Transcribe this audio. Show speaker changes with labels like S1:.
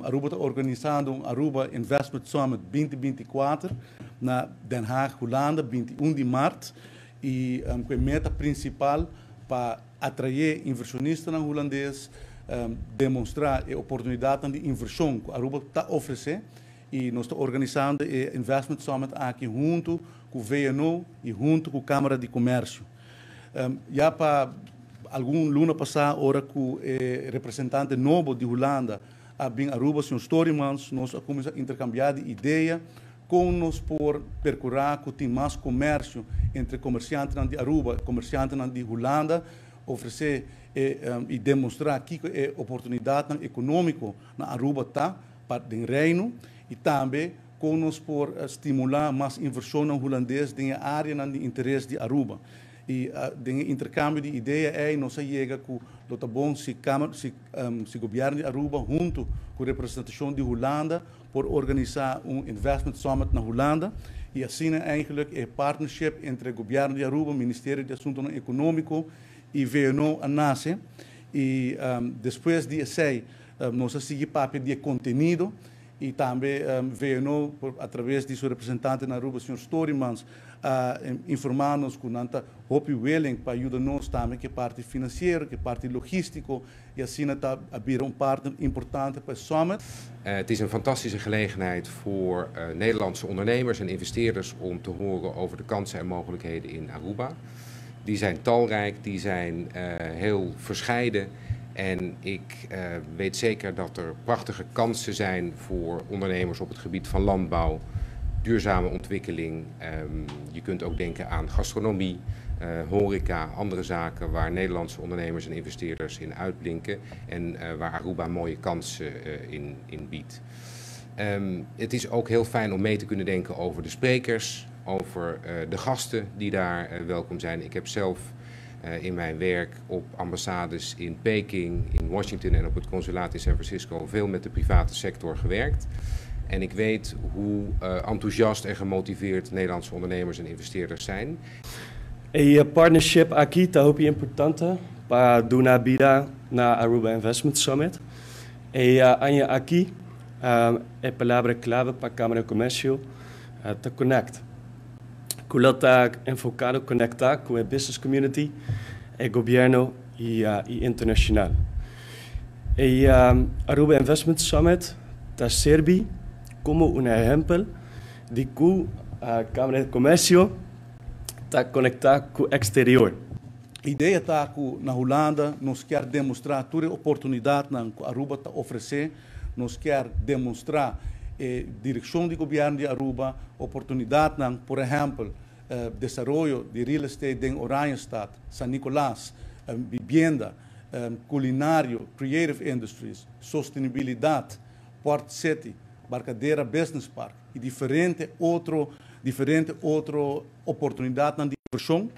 S1: Aruba está organizando um Aruba Investment Summit 2024 na Den Haag, Holanda, 21 de março. E com a meta principal para atrair inversionistas holandeses, demonstrar a oportunidade de inversão que a Aruba está oferecendo. E nós estamos organizando o Investment Summit aqui junto com o VNO e junto com a Câmara de Comércio. Já para algum luna passado, hora que o representante novo de Holanda bem Aruba, Sr. Storymans, nós começamos a intercambiar de ideia com nós por percorrer que tem mais comércio entre comerciantes de Aruba e comerciantes de Holanda, oferecer e demonstrar que é oportunidade econômica na Aruba está para o reino e também com nós por estimular mais inversão holandesa na área de interesse de Aruba. E o intercâmbio de ideias é nós chega com o bom se governo de Aruba junto com a representação de Holanda por organizar Investment Summit na Holanda e assim eigenlijk partnership entre o governo de Aruba, Ministério de Assuntos Econômicos e VNO nasce e depois de esse nós seguimos papel de conteúdo e também VNO através de seu representante na Aruba, Sr. Storymans, informar-nos com tanta hope willing para ajudar-nos também que parte financeira, que parte logístico e assim está abrir partner importante para o Summit.
S2: Het is een fantastische gelegenheid voor Nederlandse ondernemers en investeerders om te horen over de kansen en mogelijkheden in Aruba. Die zijn talrijk, die zijn heel verscheiden. En ik weet zeker dat er prachtige kansen zijn voor ondernemers op het gebied van landbouw, duurzame ontwikkeling. Je kunt ook denken aan gastronomie, horeca, andere zaken waar Nederlandse ondernemers en investeerders in uitblinken en waar Aruba mooie kansen in biedt. Het is ook heel fijn om mee te kunnen denken over de sprekers, over de gasten die daar welkom zijn. Ik heb zelf in mijn werk op ambassades in Peking, in Washington en op het consulaat in San Francisco veel met de private sector gewerkt. En ik weet hoe enthousiast en gemotiveerd Nederlandse ondernemers en investeerders zijn.
S3: A partnership aqui está muito importante para dar uma vida na Aruba Investment Summit. E aqui é a palavra clave para a Câmara de Comércio te connect. Que ela está enfocado conectar com a business community, o governo e internacional. E Aruba Investment Summit está serve como exemplo de que a Câmara de Comércio está conectada com o exterior.
S1: A ideia está que na Holanda nós queremos demonstrar toda a oportunidade que a Aruba está oferecendo, nós queremos demonstrar direção do governo de Aruba, oportunidade, por exemplo, desenvolvimento de real estate em Oranjestad, San Nicolás, vivienda, culinário, creative industries, sustentabilidade, Port City, Barcadeira Business Park e diferente outra oportunidade de inversão.